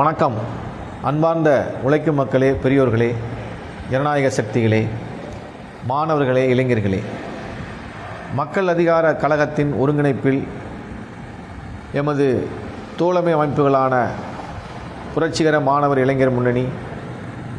வணக்கம். அன்பார்ந்த உழைக்கும் மக்களே, பெரியோர்களே, ஜனநாயக சக்திகளே, மாணவர்களே, இளைஞர்களே, மக்கள் அதிகார கழகத்தின் ஒருங்கிணைப்பில் எமது தோழமை அமைப்புகளான புரட்சிகர மாணவர் இளைஞர் முன்னணி,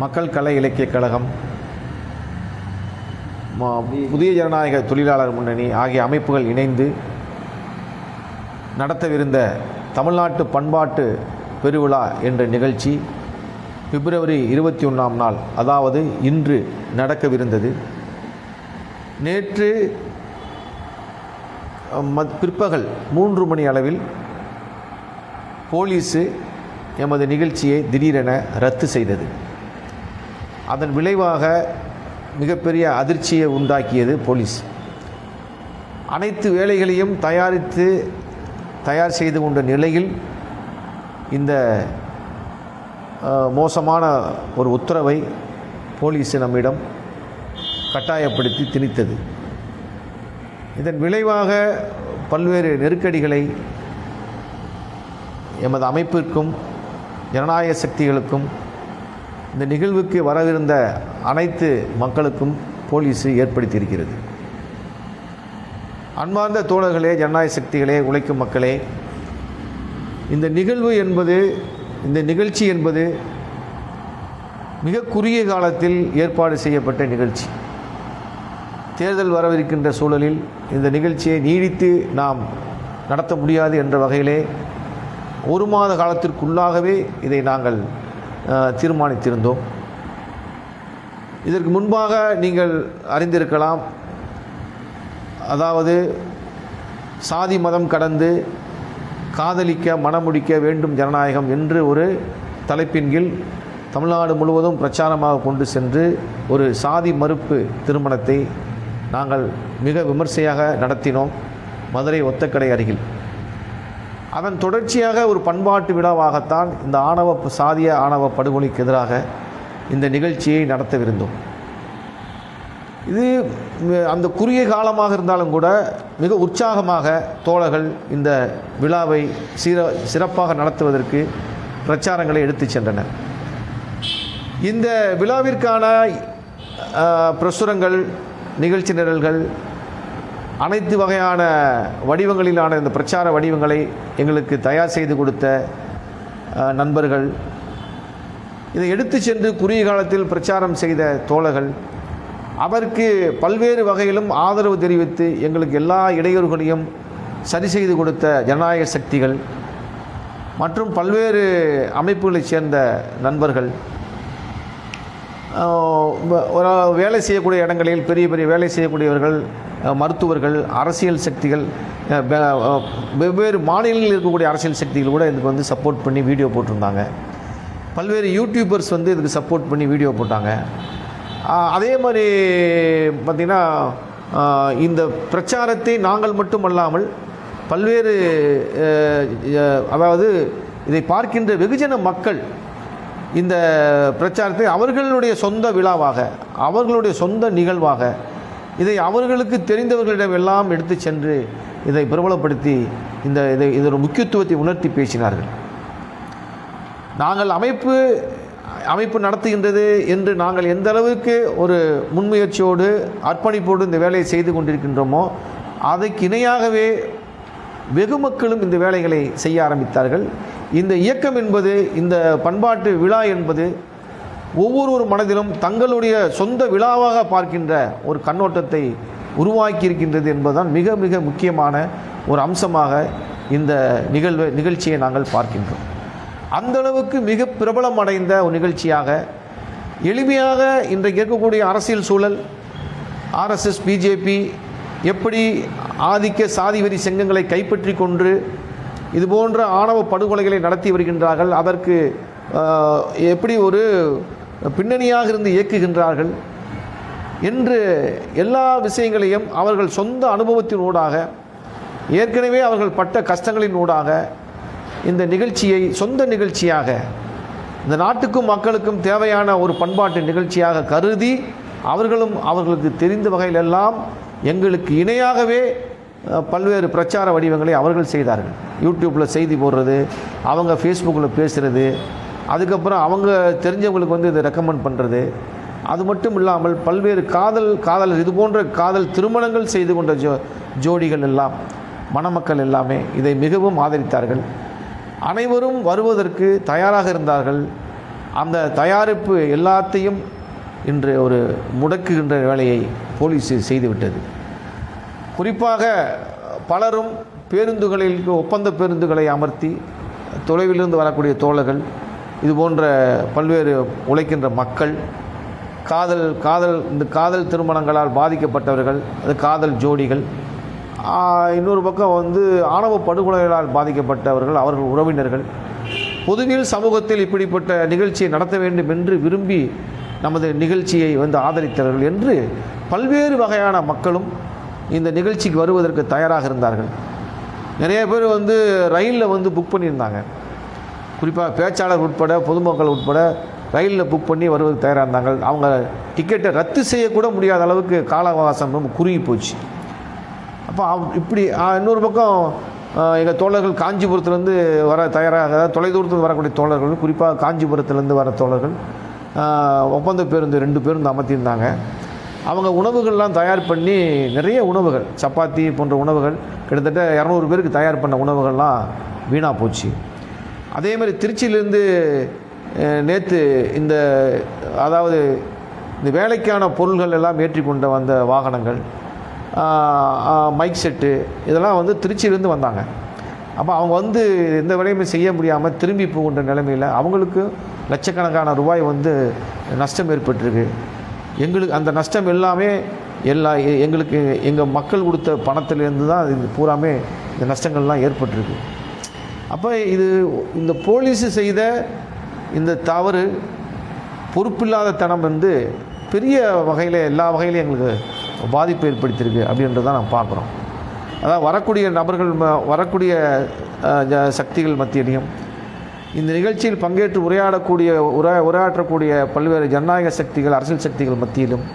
மக்கள் கலை இலக்கியக் கழகம், புதிய ஜனநாயக தொழிலாளர் முன்னணி ஆகிய அமைப்புகள் இணைந்து நடத்தவிருந்த தமிழ்நாட்டு பண்பாட்டு பெருவிழா என்ற நிகழ்ச்சி பிப்ரவரி 21ஆம் நாள், அதாவது இன்று நடக்கவிருந்தது. நேற்று பிற்பகல் 3 மணி அளவில் போலீஸு எமது நிகழ்ச்சியை திடீரென ரத்து செய்தது. அதன் விளைவாக மிகப்பெரிய அதிர்ச்சியை உண்டாக்கியது போலீஸ். அனைத்து வேலைகளையும் தயார் செய்து கொண்ட நிலையில் இந்த மோசமான ஒரு உத்தரவை போலீஸ் நம்மிடம் கட்டாயப்படுத்தி திணித்தது. இதன் விளைவாக பல்வேறு நெருக்கடிகளை எமது அமைப்பிற்கும் ஜனநாயக சக்திகளுக்கும் இந்த நிகழ்வுக்கு வரவிருந்த அனைத்து மக்களுக்கும் போலீஸ் ஏற்படுத்தியிருக்கிறது. அன்பார்ந்த தோழர்களே, ஜனநாயக சக்திகளே, உழைக்கும் மக்களே, இந்த நிகழ்ச்சி என்பது மிக குறுகிய காலத்தில் ஏற்பாடு செய்யப்பட்ட நிகழ்ச்சி. தேர்தல் வரவிருக்கின்ற சூழலில் இந்த நிகழ்ச்சியை நீடித்து நாம் நடத்த முடியாது என்ற வகையிலே 1 மாத காலத்திற்குள்ளாகவே இதை நாங்கள் தீர்மானித்திருந்தோம். இதற்கு முன்பாக நீங்கள் அறிந்திருக்கலாம், அதாவது சாதி மதம் கடந்து காதலிக்க மணமுடிக்க வேண்டும் ஜனநாயகம் என்று ஒரு தலைப்பின் கீழ் தமிழ்நாடு முழுவதும் பிரச்சாரமாக கொண்டு சென்று ஒரு சாதி மறுப்பு திருமணத்தை நாங்கள் மிக விமர்சையாக நடத்தினோம் மதுரை ஒத்தக்கடை அருகில். அதன் தொடர்ச்சியாக ஒரு பண்பாட்டு விழாவாகத்தான் இந்த சாதிய ஆணவ படுகொலைக்கு எதிராக இந்த நிகழ்ச்சியை நடத்தவிருந்தோம். இது அந்த குறுகிய காலமாக இருந்தாலும் கூட மிக உற்சாகமாக தோழர்கள் இந்த விழாவை சிறப்பாக நடத்துவதற்கு பிரச்சாரங்களை எடுத்து சென்றனர். இந்த விழாவிற்கான பிரசுரங்கள், நிகழ்ச்சி நிரல்கள், அனைத்து வகையான வடிவங்களிலான இந்த பிரச்சார வடிவங்களை எங்களுக்கு தயார் செய்து கொடுத்த நண்பர்கள், இதை எடுத்து சென்று குறுகிய காலத்தில் பிரச்சாரம் செய்த தோழர்கள், அதற்கு பல்வேறு வகையிலும் ஆதரவு தெரிவித்து எங்களுக்கு எல்லா இடையூறுகளையும் சரி செய்து கொடுத்த ஜனநாயக சக்திகள் மற்றும் பல்வேறு அமைப்புகளைச் சேர்ந்த நண்பர்கள், ஒரு வேலை செய்யக்கூடிய இடங்களில் பெரிய பெரிய வேலை செய்யக்கூடியவர்கள், மருத்துவர்கள், அரசியல் சக்திகள், வெவ்வேறு மாநிலங்களில் இருக்கக்கூடிய அரசியல் சக்திகள் கூட இதுக்கு வந்து சப்போர்ட் பண்ணி வீடியோ போட்டிருந்தாங்க. பல்வேறு யூடியூபர்ஸ் வந்து இதுக்கு சப்போர்ட் பண்ணி வீடியோ போட்டாங்க. அதே மாதிரி பார்த்திங்கன்னா இந்த பிரச்சாரத்தை நாங்கள் மட்டுமல்லாமல் பல்வேறு அதாவது இதை பார்க்கின்ற வெகுஜன மக்கள் இந்த பிரச்சாரத்தை அவர்களுடைய சொந்த விழாவாக, அவர்களுடைய சொந்த நிகழ்வாக, இதை அவர்களுக்கு தெரிந்தவர்களிடம் எல்லாம் எடுத்து சென்று இதை பிரபலப்படுத்தி இதோட முக்கியத்துவத்தை உணர்த்தி பேசினார்கள். நாங்கள் அமைப்பு நடத்துகின்றது என்று நாங்கள் எந்த அளவுக்கு ஒரு முன்முயற்சியோடு அர்ப்பணிப்போடு இந்த வேலையை செய்து கொண்டிருக்கின்றோமோ அதற்கு இணையாகவே வெகு மக்களும் இந்த வேலைகளை செய்ய ஆரம்பித்தார்கள். இந்த இயக்கம் என்பது, இந்த பண்பாட்டு விழா என்பது ஒவ்வொரு மனதிலும் தங்களுடைய சொந்த விழாவாக பார்க்கின்ற ஒரு கண்ணோட்டத்தை உருவாக்கி இருக்கின்றது என்பதுதான் மிக மிக முக்கியமான ஒரு அம்சமாக இந்த நிகழ்ச்சியை நாங்கள் பார்க்கின்றோம். அந்த அளவுக்கு மிக பிரபலம் அடைந்த ஒரு நிகழ்ச்சியாக, எளிமையாக இன்றைக்கு இருக்கக்கூடிய அரசியல் சூழல், RSS BJP எப்படி ஆதிக்க சாதிவெறி சங்கங்களை கைப்பற்றி கொண்டு இதுபோன்ற ஆணவ படுகொலைகளை நடத்தி வருகின்றார்கள், அதற்கு எப்படி ஒரு பின்னணியாக இருந்து இயக்குகின்றார்கள் என்று எல்லா விஷயங்களையும் அவர்கள் சொந்த அனுபவத்தின் ஊடாக, ஏற்கனவே அவர்கள் பட்ட கஷ்டங்களின் ஊடாக இந்த நிகழ்ச்சியை சொந்த நிகழ்ச்சியாக, இந்த நாட்டுக்கும் மக்களுக்கும் தேவையான ஒரு பண்பாட்டு நிகழ்ச்சியாக கருதி அவர்களுக்கு தெரிந்த வகையிலெல்லாம் எங்களுக்கு இணையாகவே பல்வேறு பிரச்சார வடிவங்களை அவர்கள் செய்தார்கள். யூடியூப்பில் செய்தி போடுறது, அவங்க ஃபேஸ்புக்கில் பேசுகிறது, அதுக்கப்புறம் அவங்க தெரிஞ்சவங்களுக்கு வந்து இதை ரெக்கமெண்ட் பண்ணுறது, அது மட்டும் இல்லாமல் பல்வேறு காதலர் இது போன்ற காதல் திருமணங்கள் செய்து கொண்ட ஜோடிகள் எல்லாம், மணமக்கள் எல்லாமே இதை மிகவும் ஆதரித்தார்கள். அனைவரும் வருவதற்கு தயாராக இருந்தார்கள். அந்த தயாரிப்பு எல்லாத்தையும் இன்று ஒரு முடக்குகின்ற வேலையை போலீஸ் செய்துவிட்டது. குறிப்பாக பலரும் பேருந்துகளில் ஒப்பந்த பேருந்துகளை அமர்த்தி தொலைவிலிருந்து வரக்கூடிய தோழர்கள், இது போன்ற பல்வேறு உழைக்கின்ற மக்கள், இந்த காதல் திருமணங்களால் பாதிக்கப்பட்டவர்கள், அது காதல் ஜோடிகள், இன்னொரு பக்கம் வந்து ஆணவ படுகொலைகளால் பாதிக்கப்பட்டவர்கள், அவர்கள் உறவினர்கள், பொதுவில் சமூகத்தில் இப்படிப்பட்ட நிகழ்ச்சியை நடத்த வேண்டும் என்று விரும்பி நமது நிகழ்ச்சியை வந்து ஆதரித்தவர்கள் என்று பல்வேறு வகையான மக்களும் இந்த நிகழ்ச்சிக்கு வருவதற்கு தயாராக இருந்தார்கள். நிறைய பேர் வந்து ரயிலில் வந்து புக் பண்ணியிருந்தாங்க. குறிப்பாக பேச்சாளர் உட்பட பொதுமக்கள் உட்பட ரயிலில் புக் பண்ணி வருவதற்கு தயாராக இருந்தாங்க. அவங்க டிக்கெட்டை ரத்து செய்யக்கூட முடியாத அளவுக்கு கால அவகாசம் ரொம்ப குறுகி போச்சு. அப்போ இப்படி இன்னொரு பக்கம் எங்கள் தோழர்கள் காஞ்சிபுரத்துலேருந்து வர தயாராக, தொலைதூரத்தில் வரக்கூடிய தோழர்கள், குறிப்பாக காஞ்சிபுரத்துலேருந்து வர தோழர்கள் ஒப்பந்த பேருந்து 2 பேருந்து அமர்த்தியிருந்தாங்க. அவங்க உணவுகள்லாம் தயார் பண்ணி நிறைய உணவுகள், சப்பாத்தி போன்ற உணவுகள் கிட்டத்தட்ட 200 பேருக்கு தயார் பண்ண உணவுகள்லாம் வீணாக போச்சு. அதேமாதிரி திருச்சியிலேருந்து நேற்று அதாவது இந்த வேலைக்கான பொருள்கள் எல்லாம் ஏற்றி கொண்ட வந்த வாகனங்கள், மைக் செட்டு, இதெல்லாம் வந்து திருச்சியிலேருந்து வந்தாங்க. அப்போ அவங்க வந்து எந்த வேலையுமே செய்ய முடியாமல் திரும்பி போகின்ற நிலைமையில் அவங்களுக்கு லட்சக்கணக்கான ரூபாய் வந்து நஷ்டம் ஏற்பட்டிருக்கு. எங்களுக்கு அந்த நஷ்டம் எல்லாமே எங்களுக்கு எங்கள் மக்கள் கொடுத்த பணத்திலேருந்து தான் இது பூராமே இந்த நஷ்டங்கள்லாம் ஏற்பட்டிருக்கு. அப்போ இந்த போலீஸு செய்த இந்த தவறு, பொறுப்பில்லாத தனம் வந்து பெரிய வகையில் எல்லா வகையிலையும் எங்களுக்கு பாதிப்பு ஏற்படுத்தியிருக்கு அப்படின்றதான் நம்ம பார்க்குறோம். அதாவது வரக்கூடிய நபர்கள், வரக்கூடிய சக்திகள் மத்தியிலையும் இந்த நிகழ்ச்சியில் பங்கேற்று உரையாற்றக்கூடிய பல்வேறு ஜனநாயக சக்திகள், அரசியல் சக்திகள் மத்தியிலும்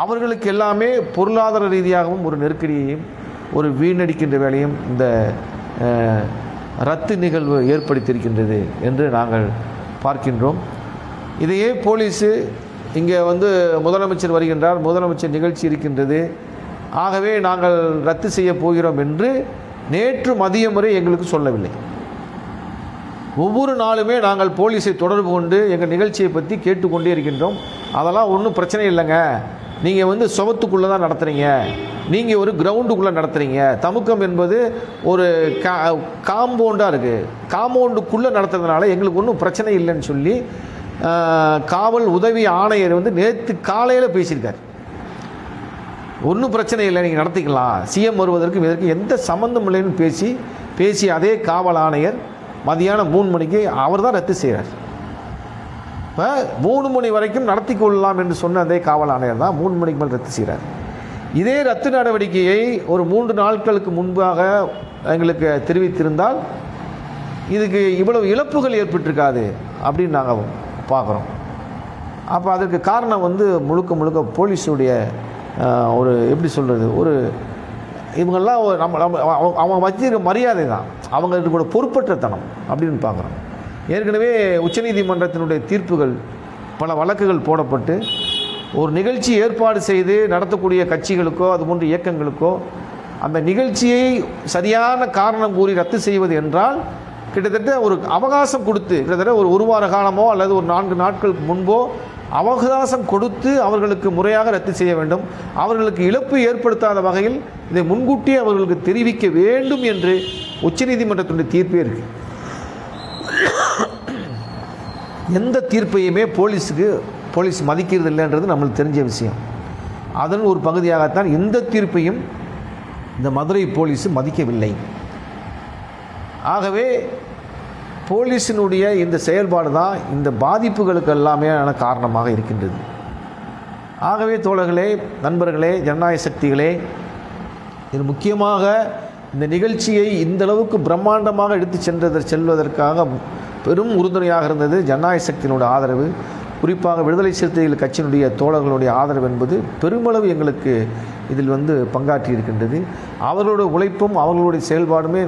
அவர்களுக்கு எல்லாமே பொருளாதார ரீதியாகவும் ஒரு நெருக்கடியையும் ஒரு வீணடிக்கின்ற வேலையும் இந்த ரத்து நிகழ்வு ஏற்படுத்தியிருக்கின்றது என்று நாங்கள் பார்க்கின்றோம். இதையே போலீஸு இங்கே வந்து முதலமைச்சர் வருகின்றார், முதலமைச்சர் நிகழ்ச்சி இருக்கின்றது, ஆகவே நாங்கள் ரத்து செய்ய போகிறோம் என்று நேற்று மதியம் வரை எங்களுக்கு சொல்லவில்லை. ஒவ்வொரு நாளுமே நாங்கள் போலீஸை தொடர்பு கொண்டு எங்கள் நிகழ்ச்சியை பற்றி கேட்டுக்கொண்டே இருக்கின்றோம். அதெல்லாம் ஒன்றும் பிரச்சனை இல்லைங்க, நீங்கள் வந்து சுவத்துக்குள்ளே தான் நடத்துகிறீங்க, நீங்கள் ஒரு கிரவுண்டுக்குள்ளே நடத்துகிறீங்க, தமுக்கம் என்பது ஒரு காம்பவுண்டாக இருக்குது, காம்பவுண்டுக்குள்ளே நடத்துறதுனால எங்களுக்கு ஒன்றும் பிரச்சனை இல்லைன்னு சொல்லி காவல் உதவி ஆணையர் வந்து நேற்று காலையில் பேசியிருக்கார். ஒன்றும் பிரச்சனை இல்லை, நீங்கள் நடத்திக்கலாம், சிஎம் வருவதற்கு இதற்கு எந்த சம்மந்தம் இல்லைன்னு பேசி அதே காவல் ஆணையர் மதியானம் 3 மணிக்கு அவர் தான் ரத்து செய்கிறார். இப்போ 3 மணி வரைக்கும் நடத்தி கொள்ளலாம் என்று சொன்ன அதே காவல் ஆணையர் தான் 3 மணிக்கு மேல் ரத்து செய்கிறார். இதே ரத்து நடவடிக்கையை ஒரு 3 நாட்களுக்கு முன்பாக எங்களுக்கு தெரிவித்திருந்தால் இதுக்கு இவ்வளவு இழப்புகள் ஏற்பட்டிருக்காது அப்படின்னு நாங்கள் பார்க்குறோம். அப்போ அதற்கு காரணம் வந்து முழுக்க போலீஸுடைய ஒரு எப்படி சொல்கிறது, ஒரு இவங்கெல்லாம் அவங்க வச்சிருக்க மரியாதை தான், அவங்களுக்கு கூட பொறுப்பற்றத்தனம் அப்படின்னு பார்க்குறோம். ஏற்கனவே உச்சநீதிமன்றத்தினுடைய தீர்ப்புகள், பல வழக்குகள் போடப்பட்டு ஒரு நிகழ்ச்சி ஏற்பாடு செய்து நடத்தக்கூடிய கட்சிகளுக்கோ அது போன்ற இயக்கங்களுக்கோ அந்த நிகழ்ச்சியை சரியான காரணம் கூறி ரத்து செய்வது என்றால் கிட்டத்தட்ட ஒரு அவகாசம் கொடுத்து, கிட்டத்தட்ட ஒரு வார காலமோ அல்லது ஒரு 4 நாட்களுக்கு முன்போ அவகாசம் கொடுத்து அவர்களுக்கு முறையாக ரத்து செய்ய வேண்டும். அவர்களுக்கு இழப்பு ஏற்படுத்தாத வகையில் இதை முன்கூட்டியே அவர்களுக்கு தெரிவிக்க வேண்டும் என்று உச்சநீதிமன்றத்தினுடைய தீர்ப்பே இருக்கு. எந்த தீர்ப்பையுமே போலீஸ் மதிக்கிறது இல்லைன்றது நம்மளுக்கு தெரிஞ்ச விஷயம். அதன் ஒரு பகுதியாகத்தான் எந்த தீர்ப்பையும் இந்த மதுரை போலீஸ் மதிக்கவில்லை. ஆகவே போலீஸினுடைய இந்த செயல்பாடு தான் இந்த பாதிப்புகளுக்கு எல்லாமே காரணமாக இருக்கின்றது. ஆகவே தோழர்களே, நண்பர்களே, ஜனநாயக சக்திகளே, இது முக்கியமாக இந்த நிகழ்ச்சியை இந்த அளவுக்கு பிரம்மாண்டமாக எடுத்து செல்வதற்காக பெரும் உறுதுணையாக இருந்தது ஜனநாயக சக்தியினுடைய ஆதரவு. குறிப்பாக விடுதலை சிறுத்தைகள் கட்சியினுடைய தோழர்களுடைய ஆதரவு என்பது பெருமளவு எங்களுக்கு இதில் பங்காற்றி இருக்கின்றது. அவர்களுடைய உழைப்பும் அவர்களுடைய செயல்பாடுமே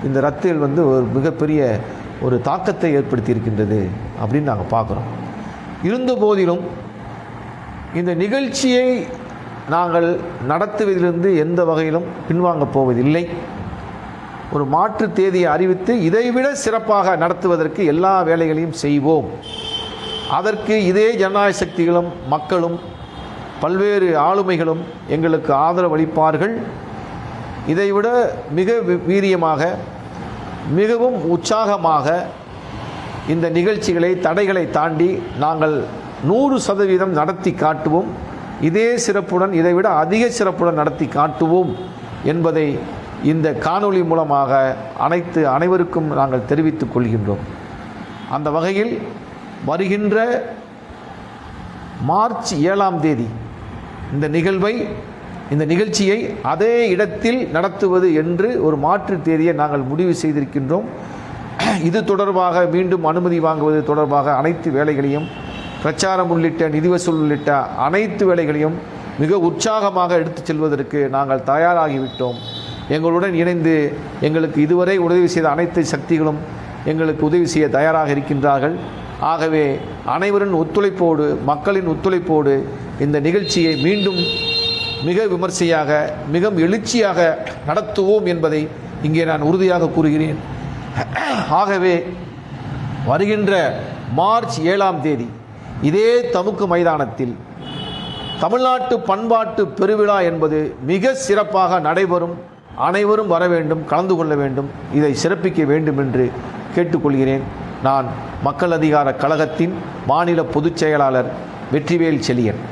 இந்த ரத்தில் ஒரு மிகப்பெரிய ஒரு தாக்கத்தை ஏற்படுத்தி இருக்கின்றது அப்படின்னு நாங்கள் பார்க்குறோம். இருந்த போதிலும் இந்த நிகழ்ச்சியை நாங்கள் நடத்துவதிலிருந்து எந்த வகையிலும் பின்வாங்கப் போவதில்லை. ஒரு மாற்று தேதியை அறிவித்து இதைவிட சிறப்பாக நடத்துவதற்கு எல்லா வேலைகளையும் செய்வோம். அதற்கு இதே ஜனநாயக சக்திகளும் மக்களும் பல்வேறு ஆளுமைகளும் எங்களுக்கு ஆதரவு அளிப்பார்கள். இதைவிட மிக வீரியமாக மிகவும் உற்சாகமாக இந்த நிகழ்ச்சிகளை தடைகளை தாண்டி நாங்கள் 100% நடத்தி காட்டுவோம். இதே சிறப்புடன் இதைவிட அதிக சிறப்புடன் நடத்தி காட்டுவோம் என்பதை இந்த காணொளி மூலமாக அனைவருக்கும் நாங்கள் தெரிவித்துக் கொள்கின்றோம். அந்த வகையில் வருகின்ற மார்ச் 7ஆம் தேதி இந்த நிகழ்ச்சியை அதே இடத்தில் நடத்துவது என்று ஒரு மாற்று தேதியை நாங்கள் முடிவு செய்திருக்கின்றோம். இது தொடர்பாக மீண்டும் அனுமதி வாங்குவது தொடர்பாக அனைத்து வேலைகளையும், பிரச்சாரம் உள்ளிட்ட நிதி வசூல் உள்ளிட்ட அனைத்து வேலைகளையும் மிக உற்சாகமாக எடுத்துச் செல்வதற்கு நாங்கள் தயாராகிவிட்டோம். எங்களுடன் இணைந்து எங்களுக்கு இதுவரை உதவி செய்த அனைத்து சக்திகளும் எங்களுக்கு உதவி செய்ய தயாராக இருக்கின்றார்கள். ஆகவே அனைவரின் ஒத்துழைப்போடு, மக்களின் ஒத்துழைப்போடு இந்த நிகழ்ச்சியை மீண்டும் மிக விமர்சையாக, மிக எழுச்சியாக நடத்துவோம் என்பதை இங்கே நான் உறுதியாக கூறுகிறேன். ஆகவே வருகின்ற மார்ச் 7ஆம் தேதி இதே தமுக்கு மைதானத்தில் தமிழ்நாட்டு பண்பாட்டு பெருவிழா என்பது மிக சிறப்பாக நடைபெறும். அனைவரும் வர வேண்டும், கலந்து கொள்ள வேண்டும், இதை சிறப்பிக்க வேண்டும் என்று கேட்டுக்கொள்கிறேன். நான் மக்கள் அதிகார கழகத்தின் மாநில பொதுச் செயலாளர் வெற்றிவேல் செழியன்.